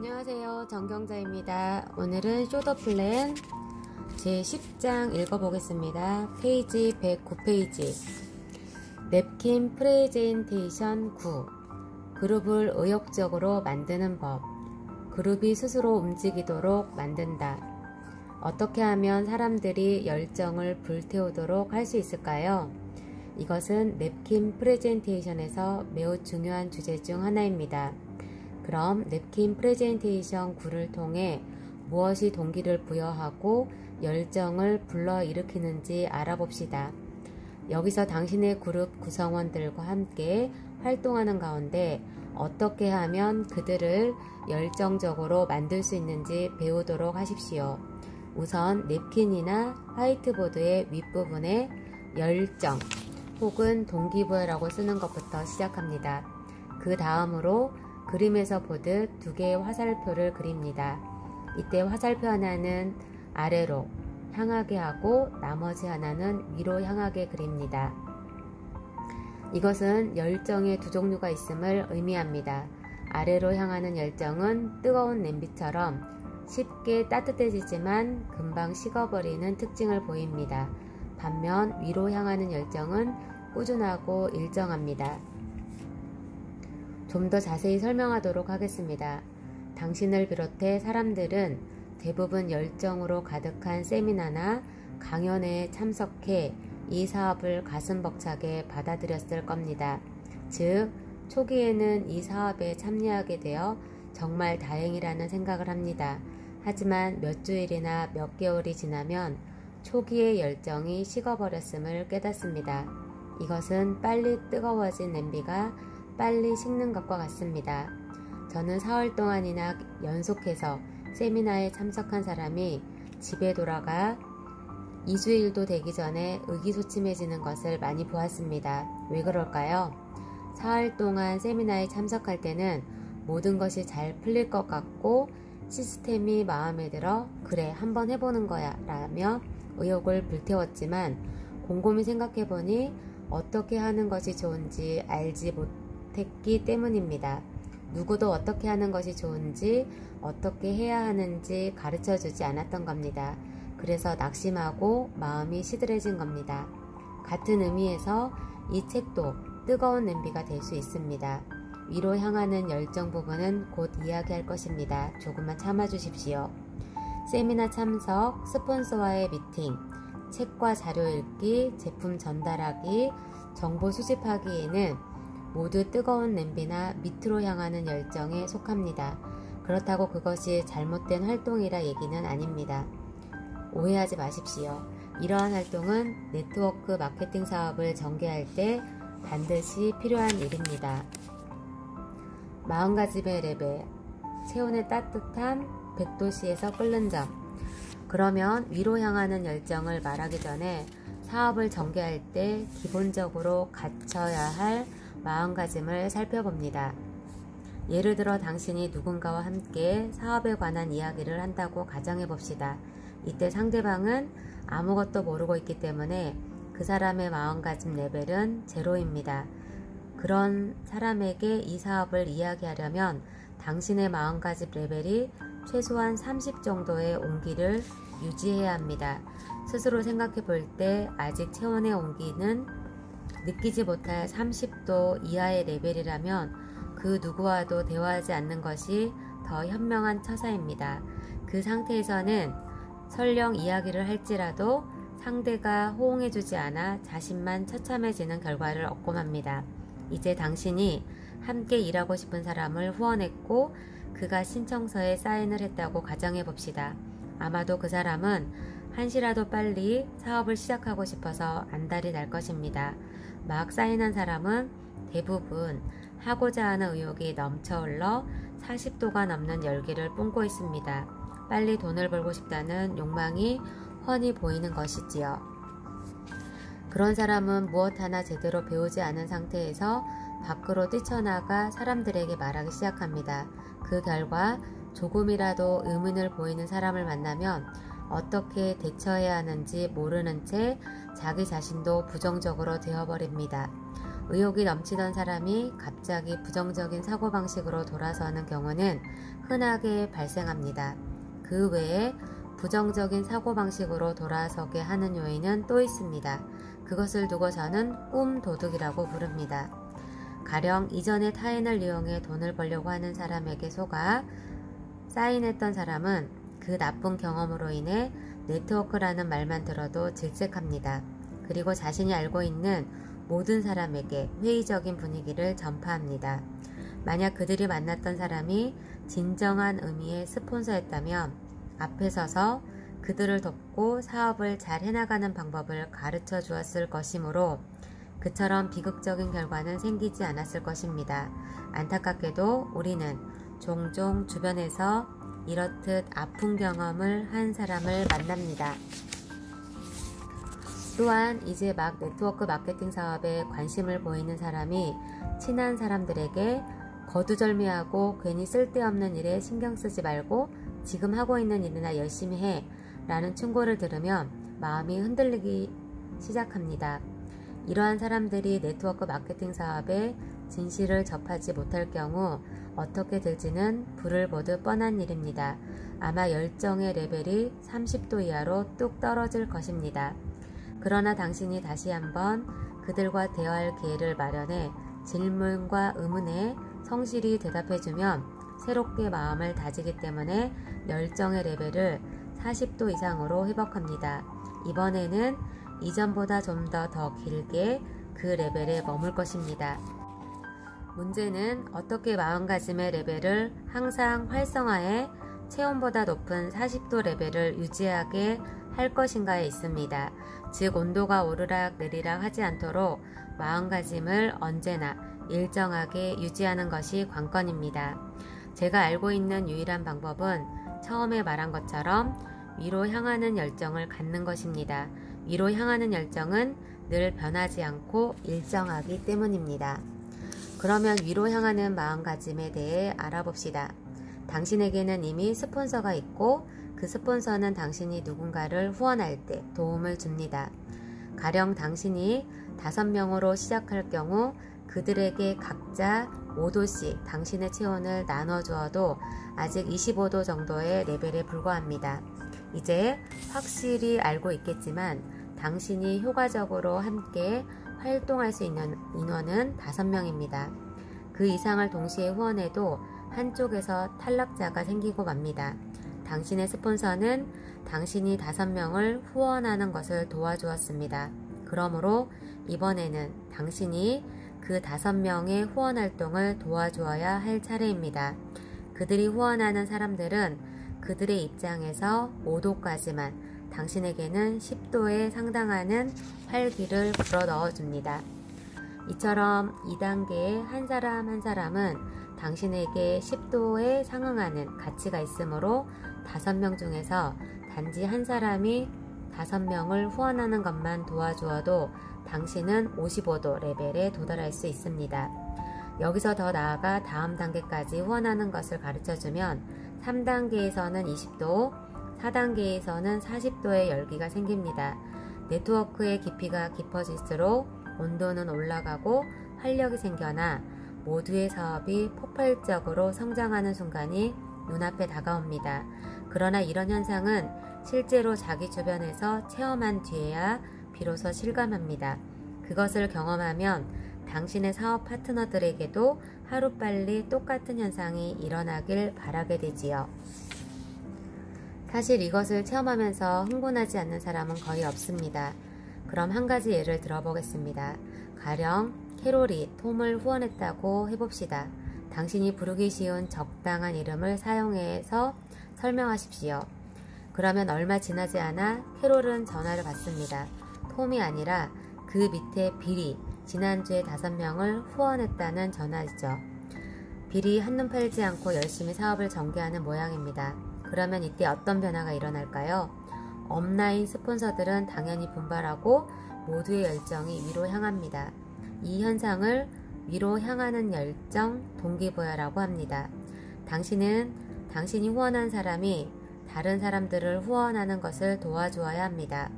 안녕하세요, 정경자입니다. 오늘은 쇼더플랜 제10장 읽어보겠습니다. 페이지 109페이지 냅킨 프레젠테이션 9 그룹을 의욕적으로 만드는 법. 그룹이 스스로 움직이도록 만든다. 어떻게 하면 사람들이 열정을 불태우도록 할 수 있을까요? 이것은 냅킨 프레젠테이션에서 매우 중요한 주제 중 하나입니다. 그럼 냅킨 프레젠테이션 9를 통해 무엇이 동기를 부여하고 열정을 불러일으키는지 알아봅시다. 여기서 당신의 그룹 구성원들과 함께 활동하는 가운데 어떻게 하면 그들을 열정적으로 만들 수 있는지 배우도록 하십시오. 우선 냅킨이나 화이트보드의 윗부분에 열정 혹은 동기부여라고 쓰는 것부터 시작합니다. 그 다음으로 그림에서 보듯 두 개의 화살표를 그립니다. 이때 화살표 하나는 아래로 향하게 하고 나머지 하나는 위로 향하게 그립니다. 이것은 열정의 두 종류가 있음을 의미합니다. 아래로 향하는 열정은 뜨거운 냄비처럼 쉽게 따뜻해지지만 금방 식어버리는 특징을 보입니다. 반면 위로 향하는 열정은 꾸준하고 일정합니다. 좀 더 자세히 설명하도록 하겠습니다. 당신을 비롯해 사람들은 대부분 열정으로 가득한 세미나나 강연회에 참석해 이 사업을 가슴 벅차게 받아들였을 겁니다. 즉, 초기에는 이 사업에 참여하게 되어 정말 다행이라는 생각을 합니다. 하지만 몇 주일이나 몇 개월이 지나면 초기의 열정이 식어버렸음을 깨닫습니다. 이것은 빨리 뜨거워진 냄비가 빨리 식는 것과 같습니다. 저는 4월 동안이나 연속해서 세미나에 참석한 사람이 집에 돌아가 2주일도 되기 전에 의기소침해지는 것을 많이 보았습니다. 왜 그럴까요? 4월 동안 세미나에 참석할 때는 모든 것이 잘 풀릴 것 같고 시스템이 마음에 들어 그래 한번 해보는 거야 라며 의욕을 불태웠지만 곰곰이 생각해보니 어떻게 하는 것이 좋은지 알지 못했기 때문입니다. 누구도 어떻게 하는 것이 좋은지 어떻게 해야 하는지 가르쳐주지 않았던 겁니다. 그래서 낙심하고 마음이 시들해진 겁니다. 같은 의미에서 이 책도 뜨거운 냄비가 될 수 있습니다. 위로 향하는 열정 부분은 곧 이야기할 것입니다. 조금만 참아주십시오. 세미나 참석, 스폰서와의 미팅, 책과 자료 읽기, 제품 전달하기, 정보 수집하기에는 모두 뜨거운 냄비나 밑으로 향하는 열정에 속합니다. 그렇다고 그것이 잘못된 활동이라 얘기는 아닙니다. 오해하지 마십시오. 이러한 활동은 네트워크 마케팅 사업을 전개할 때 반드시 필요한 일입니다. 마음가짐의 레벨, 체온의 따뜻함, 100도씨에서 끓는 점. 그러면 위로 향하는 열정을 말하기 전에 사업을 전개할 때 기본적으로 갖춰야 할 마음가짐을 살펴봅니다. 예를 들어 당신이 누군가와 함께 사업에 관한 이야기를 한다고 가정해 봅시다. 이때 상대방은 아무것도 모르고 있기 때문에 그 사람의 마음가짐 레벨은 제로입니다. 그런 사람에게 이 사업을 이야기하려면 당신의 마음가짐 레벨이 최소한 30 정도의 온기를 유지해야 합니다. 스스로 생각해 볼 때 아직 체온의 온기는 느끼지 못할 30도 이하의 레벨이라면 그 누구와도 대화하지 않는 것이 더 현명한 처사입니다. 그 상태에서는 설령 이야기를 할지라도 상대가 호응해주지 않아 자신만 처참해지는 결과를 얻곤 합니다. 이제 당신이 함께 일하고 싶은 사람을 후원했고 그가 신청서에 사인을 했다고 가정해 봅시다. 아마도 그 사람은 한시라도 빨리 사업을 시작하고 싶어서 안달이 날 것입니다. 막 사인한 사람은 대부분 하고자 하는 의욕이 넘쳐흘러 40도가 넘는 열기를 뿜고 있습니다. 빨리 돈을 벌고 싶다는 욕망이 훤히 보이는 것이지요. 그런 사람은 무엇 하나 제대로 배우지 않은 상태에서 밖으로 뛰쳐나가 사람들에게 말하기 시작합니다. 그 결과 조금이라도 의문을 보이는 사람을 만나면 어떻게 대처해야 하는지 모르는 채 자기 자신도 부정적으로 되어버립니다. 의욕이 넘치던 사람이 갑자기 부정적인 사고방식으로 돌아서는 경우는 흔하게 발생합니다. 그 외에 부정적인 사고방식으로 돌아서게 하는 요인은 또 있습니다. 그것을 두고 저는 꿈 도둑이라고 부릅니다. 가령 이전에 타인을 이용해 돈을 벌려고 하는 사람에게 속아 사인했던 사람은 그 나쁜 경험으로 인해 네트워크라는 말만 들어도 질색합니다. 그리고 자신이 알고 있는 모든 사람에게 회의적인 분위기를 전파합니다. 만약 그들이 만났던 사람이 진정한 의미의 스폰서였다면 앞에 서서 그들을 돕고 사업을 잘 해나가는 방법을 가르쳐 주었을 것이므로 그처럼 비극적인 결과는 생기지 않았을 것입니다. 안타깝게도 우리는 종종 주변에서 이렇듯 아픈 경험을 한 사람을 만납니다. 또한 이제 막 네트워크 마케팅 사업에 관심을 보이는 사람이 친한 사람들에게 거두절미하고 괜히 쓸데없는 일에 신경 쓰지 말고 지금 하고 있는 일이나 열심히 해 라는 충고를 들으면 마음이 흔들리기 시작합니다. 이러한 사람들이 네트워크 마케팅 사업에 진실을 접하지 못할 경우 어떻게 될지는 불을 보듯 뻔한 일입니다. 아마 열정의 레벨이 30도 이하로 뚝 떨어질 것입니다. 그러나 당신이 다시 한번 그들과 대화할 기회를 마련해 질문과 의문에 성실히 대답해주면 새롭게 마음을 다지기 때문에 열정의 레벨을 40도 이상으로 회복합니다. 이번에는 이전보다 좀 더 길게 그 레벨에 머물 것입니다. 문제는 어떻게 마음가짐의 레벨을 항상 활성화해 체온보다 높은 40도 레벨을 유지하게 할 것인가에 있습니다. 즉 온도가 오르락 내리락 하지 않도록 마음가짐을 언제나 일정하게 유지하는 것이 관건입니다. 제가 알고 있는 유일한 방법은 처음에 말한 것처럼 위로 향하는 열정을 갖는 것입니다. 위로 향하는 열정은 늘 변하지 않고 일정하기 때문입니다. 그러면 위로 향하는 마음가짐에 대해 알아봅시다. 당신에게는 이미 스폰서가 있고 그 스폰서는 당신이 누군가를 후원할 때 도움을 줍니다. 가령 당신이 5명으로 시작할 경우 그들에게 각자 5도씩 당신의 체온을 나눠주어도 아직 25도 정도의 레벨에 불과합니다. 이제 확실히 알고 있겠지만 당신이 효과적으로 함께 활동할 수 있는 인원은 5명입니다. 그 이상을 동시에 후원해도 한쪽에서 탈락자가 생기고 맙니다. 당신의 스폰서는 당신이 5명을 후원하는 것을 도와주었습니다. 그러므로 이번에는 당신이 그 5명의 후원 활동을 도와주어야 할 차례입니다. 그들이 후원하는 사람들은 그들의 입장에서 5도까지만, 당신에게는 10도에 상당하는 활기를 불어넣어 줍니다. 이처럼 2단계의 한 사람 한 사람은 당신에게 10도에 상응하는 가치가 있으므로 5명 중에서 단지 한 사람이 5명을 후원하는 것만 도와주어도 당신은 55도 레벨에 도달할 수 있습니다. 여기서 더 나아가 다음 단계까지 후원하는 것을 가르쳐주면 3단계에서는 20도, 4단계에서는 40도의 열기가 생깁니다. 네트워크의 깊이가 깊어질수록 온도는 올라가고 활력이 생겨나 모두의 사업이 폭발적으로 성장하는 순간이 눈앞에 다가옵니다. 그러나 이런 현상은 실제로 자기 주변에서 체험한 뒤에야 비로소 실감합니다. 그것을 경험하면 당신의 사업 파트너들에게도 하루빨리 똑같은 현상이 일어나길 바라게 되지요. 사실 이것을 체험하면서 흥분하지 않는 사람은 거의 없습니다. 그럼 한 가지 예를 들어보겠습니다. 가령 캐롤이 톰을 후원했다고 해봅시다. 당신이 부르기 쉬운 적당한 이름을 사용해서 설명하십시오. 그러면 얼마 지나지 않아 캐롤은 전화를 받습니다. 톰이 아니라 그 밑에 빌이 지난주에 5명을 후원했다는 전화이죠. 빌이 한눈 팔지 않고 열심히 사업을 전개하는 모양입니다. 그러면 이때 어떤 변화가 일어날까요? 업라인 스폰서들은 당연히 분발하고 모두의 열정이 위로 향합니다. 이 현상을 위로 향하는 열정 동기부여라고 합니다. 당신이 후원한 사람이 다른 사람들을 후원하는 것을 도와주어야 합니다.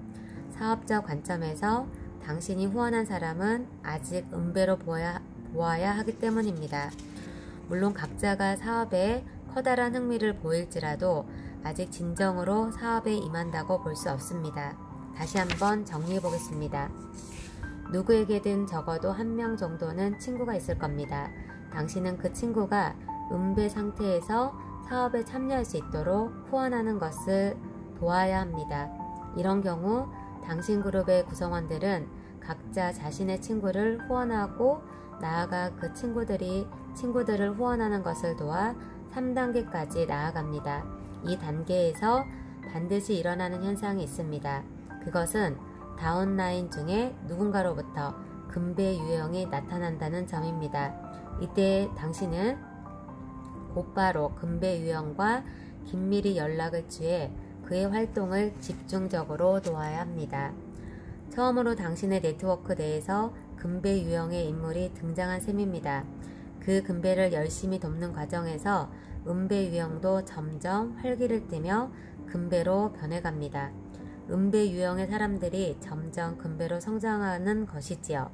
사업적 관점에서 당신이 후원한 사람은 아직 은배로 보아야 하기 때문입니다. 물론 각자가 사업에 커다란 흥미를 보일지라도 아직 진정으로 사업에 임한다고 볼 수 없습니다. 다시 한번 정리해 보겠습니다. 누구에게든 적어도 한 명 정도는 친구가 있을 겁니다. 당신은 그 친구가 음배 상태에서 사업에 참여할 수 있도록 후원하는 것을 도와야 합니다. 이런 경우 당신 그룹의 구성원들은 각자 자신의 친구를 후원하고 나아가 그 친구들을 후원하는 것을 도와 3단계까지 나아갑니다. 이 단계에서 반드시 일어나는 현상이 있습니다. 그것은 다운라인 중에 누군가로부터 금배 유형이 나타난다는 점입니다. 이때 당신은 곧바로 금배 유형과 긴밀히 연락을 취해 그의 활동을 집중적으로 도와야 합니다. 처음으로 당신의 네트워크 내에서 금배 유형의 인물이 등장한 셈입니다. 그 금배를 열심히 돕는 과정에서 음배 유형도 점점 활기를 띠며 금배로 변해갑니다. 음배 유형의 사람들이 점점 금배로 성장하는 것이지요.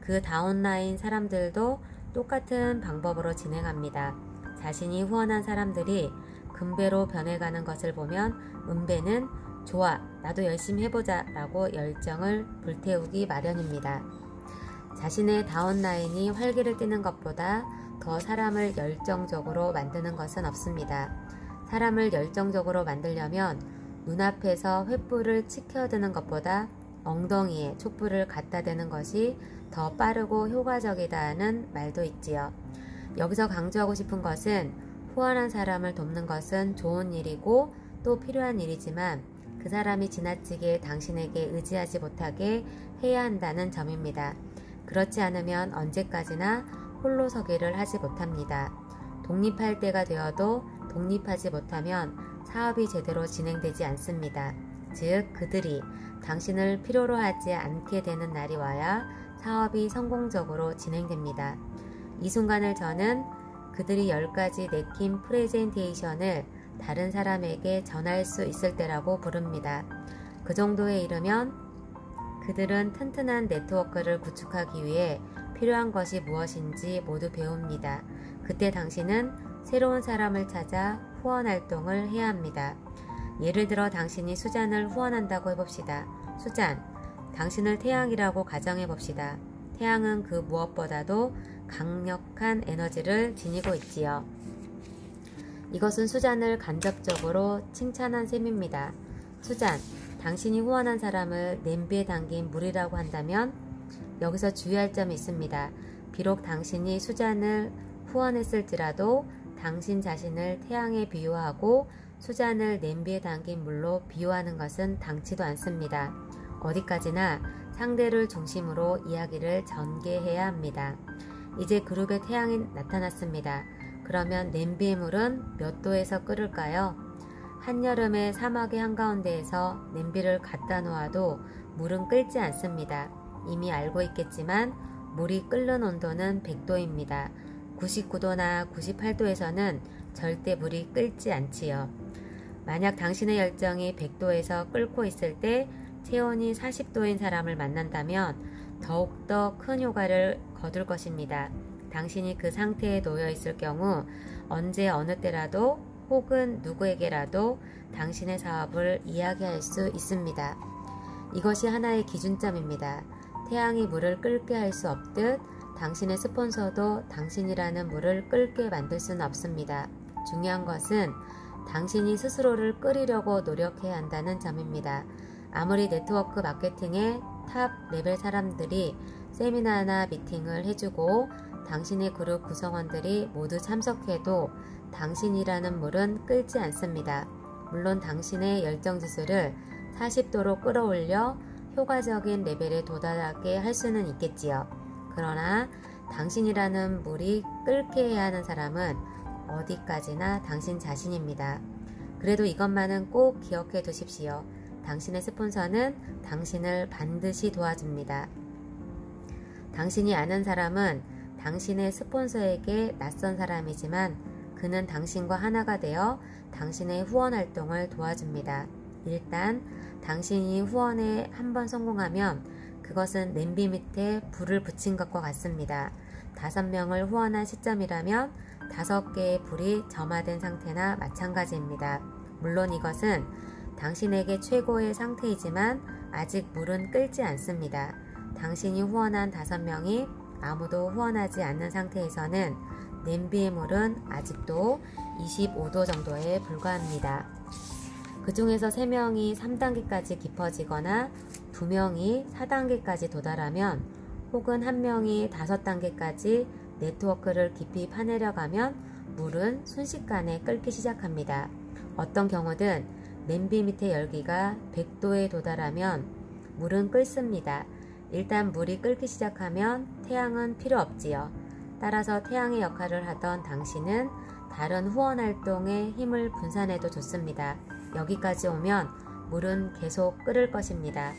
그 다운라인 사람들도 똑같은 방법으로 진행합니다. 자신이 후원한 사람들이 금배로 변해가는 것을 보면 음배는 좋아, 나도 열심히 해보자 라고 열정을 불태우기 마련입니다. 자신의 다운라인이 활기를 띠는 것보다 더 사람을 열정적으로 만드는 것은 없습니다. 사람을 열정적으로 만들려면 눈앞에서 횃불을 치켜드는 것보다 엉덩이에 촛불을 갖다 대는 것이 더 빠르고 효과적이다는 말도 있지요. 여기서 강조하고 싶은 것은 후원한 사람을 돕는 것은 좋은 일이고 또 필요한 일이지만 그 사람이 지나치게 당신에게 의지하지 못하게 해야 한다는 점입니다. 그렇지 않으면 언제까지나 홀로 서기를 하지 못합니다. 독립할 때가 되어도 독립하지 못하면 사업이 제대로 진행되지 않습니다. 즉 그들이 당신을 필요로 하지 않게 되는 날이 와야 사업이 성공적으로 진행됩니다. 이 순간을 저는 그들이 10가지 내킨 프레젠테이션을 다른 사람에게 전할 수 있을 때라고 부릅니다. 그 정도에 이르면 그들은 튼튼한 네트워크를 구축하기 위해 필요한 것이 무엇인지 모두 배웁니다. 그때 당신은 새로운 사람을 찾아 후원 활동을 해야 합니다. 예를 들어 당신이 수잔을 후원한다고 해봅시다. 수잔, 당신을 태양이라고 가정해봅시다. 태양은 그 무엇보다도 강력한 에너지를 지니고 있지요. 이것은 수잔을 간접적으로 칭찬한 셈입니다. 수잔, 당신이 후원한 사람을 냄비에 담긴 물이라고 한다면 여기서 주의할 점이 있습니다. 비록 당신이 수잔을 후원했을지라도 당신 자신을 태양에 비유하고 수잔을 냄비에 담긴 물로 비유하는 것은 당치도 않습니다. 어디까지나 상대를 중심으로 이야기를 전개해야 합니다. 이제 그룹에 태양이 나타났습니다. 그러면 냄비의 물은 몇 도에서 끓을까요? 한여름의 사막의 한가운데에서 냄비를 갖다 놓아도 물은 끓지 않습니다. 이미 알고 있겠지만 물이 끓는 온도는 100도입니다. 99도나 98도에서는 절대 물이 끓지 않지요. 만약 당신의 열정이 100도에서 끓고 있을 때 체온이 40도인 사람을 만난다면 더욱더 큰 효과를 거둘 것입니다. 당신이 그 상태에 놓여 있을 경우 언제 어느 때라도 혹은 누구에게라도 당신의 사업을 이야기할 수 있습니다. 이것이 하나의 기준점입니다. 태양이 물을 끓게 할 수 없듯 당신의 스폰서도 당신이라는 물을 끓게 만들 수는 없습니다. 중요한 것은 당신이 스스로를 끓이려고 노력해야 한다는 점입니다. 아무리 네트워크 마케팅의 탑 레벨 사람들이 세미나나 미팅을 해주고 당신의 그룹 구성원들이 모두 참석해도 당신이라는 물은 끓지 않습니다. 물론 당신의 열정지수를 40도로 끌어올려 효과적인 레벨에 도달하게 할 수는 있겠지요. 그러나 당신이라는 물이 끓게 해야 하는 사람은 어디까지나 당신 자신입니다. 그래도 이것만은 꼭 기억해 두십시오. 당신의 스폰서는 당신을 반드시 도와줍니다. 당신이 아는 사람은 당신의 스폰서에게 낯선 사람이지만 그는 당신과 하나가 되어 당신의 후원 활동을 도와줍니다. 일단 당신이 후원에 한번 성공하면 그것은 냄비 밑에 불을 붙인 것과 같습니다. 5명을 후원한 시점이라면 5개의 불이 점화된 상태나 마찬가지입니다. 물론 이것은 당신에게 최고의 상태이지만 아직 물은 끓지 않습니다. 당신이 후원한 5명이 아무도 후원하지 않는 상태에서는 냄비의 물은 아직도 25도 정도에 불과합니다. 그 중에서 3명이 3단계까지 깊어지거나 2명이 4단계까지 도달하면 혹은 1명이 5단계까지 네트워크를 깊이 파내려가면 물은 순식간에 끓기 시작합니다. 어떤 경우든 냄비 밑의 열기가 100도에 도달하면 물은 끓습니다. 일단 물이 끓기 시작하면 태양은 필요 없지요. 따라서 태양의 역할을 하던 당신은 다른 후원 활동에 힘을 분산해도 좋습니다. 여기까지 오면 물은 계속 끓을 것입니다.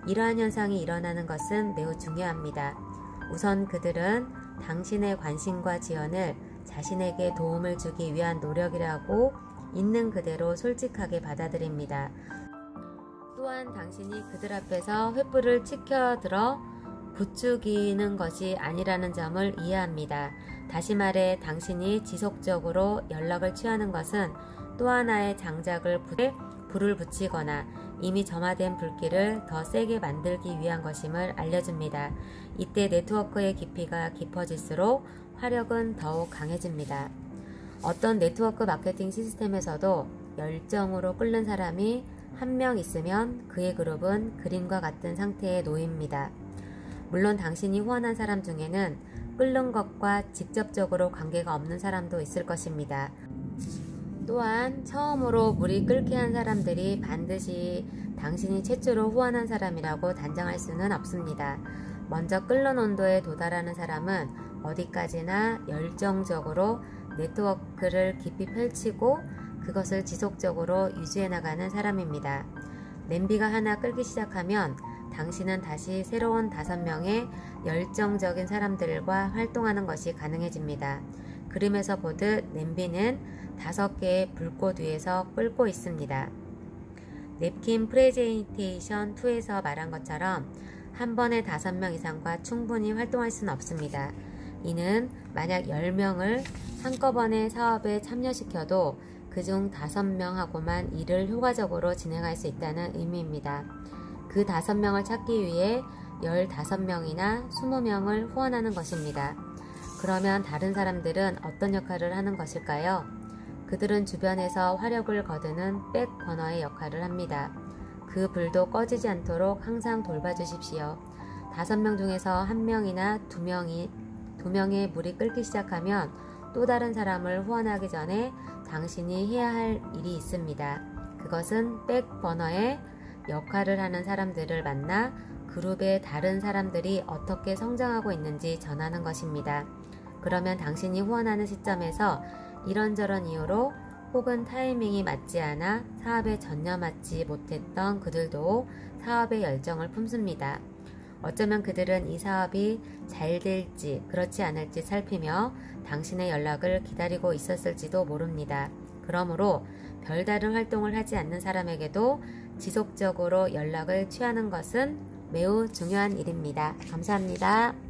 이러한 현상이 일어나는 것은 매우 중요합니다. 우선 그들은 당신의 관심과 지원을 자신에게 도움을 주기 위한 노력이라고 있는 그대로 솔직하게 받아들입니다. 또한 당신이 그들 앞에서 횃불을 치켜들어 부추기는 것이 아니라는 점을 이해합니다. 다시 말해 당신이 지속적으로 연락을 취하는 것은 또 하나의 장작을 불을 붙이거나 이미 점화된 불길을 더 세게 만들기 위한 것임을 알려줍니다. 이때 네트워크의 깊이가 깊어질수록 화력은 더욱 강해집니다. 어떤 네트워크 마케팅 시스템에서도 열정으로 끓는 사람이 1명 있으면 그의 그룹은 그림과 같은 상태에 놓입니다. 물론 당신이 후원한 사람 중에는 끓는 것과 직접적으로 관계가 없는 사람도 있을 것입니다. 또한 처음으로 물이 끓게 한 사람들이 반드시 당신이 최초로 후원한 사람이라고 단정할 수는 없습니다. 먼저 끓는 온도에 도달하는 사람은 어디까지나 열정적으로 네트워크를 깊이 펼치고 그것을 지속적으로 유지해 나가는 사람입니다. 냄비가 하나 끓기 시작하면 당신은 다시 새로운 5명의 열정적인 사람들과 활동하는 것이 가능해집니다. 그림에서 보듯 냄비는 5개의 불꽃 위에서 끓고 있습니다. 냅킨 프레젠테이션 2에서 말한 것처럼 한 번에 5명 이상과 충분히 활동할 수는 없습니다. 이는 만약 10명을 한꺼번에 사업에 참여시켜도 그중 5명하고만 일을 효과적으로 진행할 수 있다는 의미입니다. 그 5명을 찾기 위해 15명이나 20명을 후원하는 것입니다. 그러면 다른 사람들은 어떤 역할을 하는 것일까요? 그들은 주변에서 화력을 거두는 백버너의 역할을 합니다. 그 불도 꺼지지 않도록 항상 돌봐주십시오. 5명 중에서 1명이나 2명의 물이 끓기 시작하면 또 다른 사람을 후원하기 전에 당신이 해야 할 일이 있습니다. 그것은 백버너의 역할을 하는 사람들을 만나 그룹의 다른 사람들이 어떻게 성장하고 있는지 전하는 것입니다. 그러면 당신이 후원하는 시점에서 이런저런 이유로 혹은 타이밍이 맞지 않아 사업에 전념하지 못했던 그들도 사업의 열정을 품습니다. 어쩌면 그들은 이 사업이 잘 될지 그렇지 않을지 살피며 당신의 연락을 기다리고 있었을지도 모릅니다. 그러므로 별다른 활동을 하지 않는 사람에게도 지속적으로 연락을 취하는 것은 매우 중요한 일입니다. 감사합니다.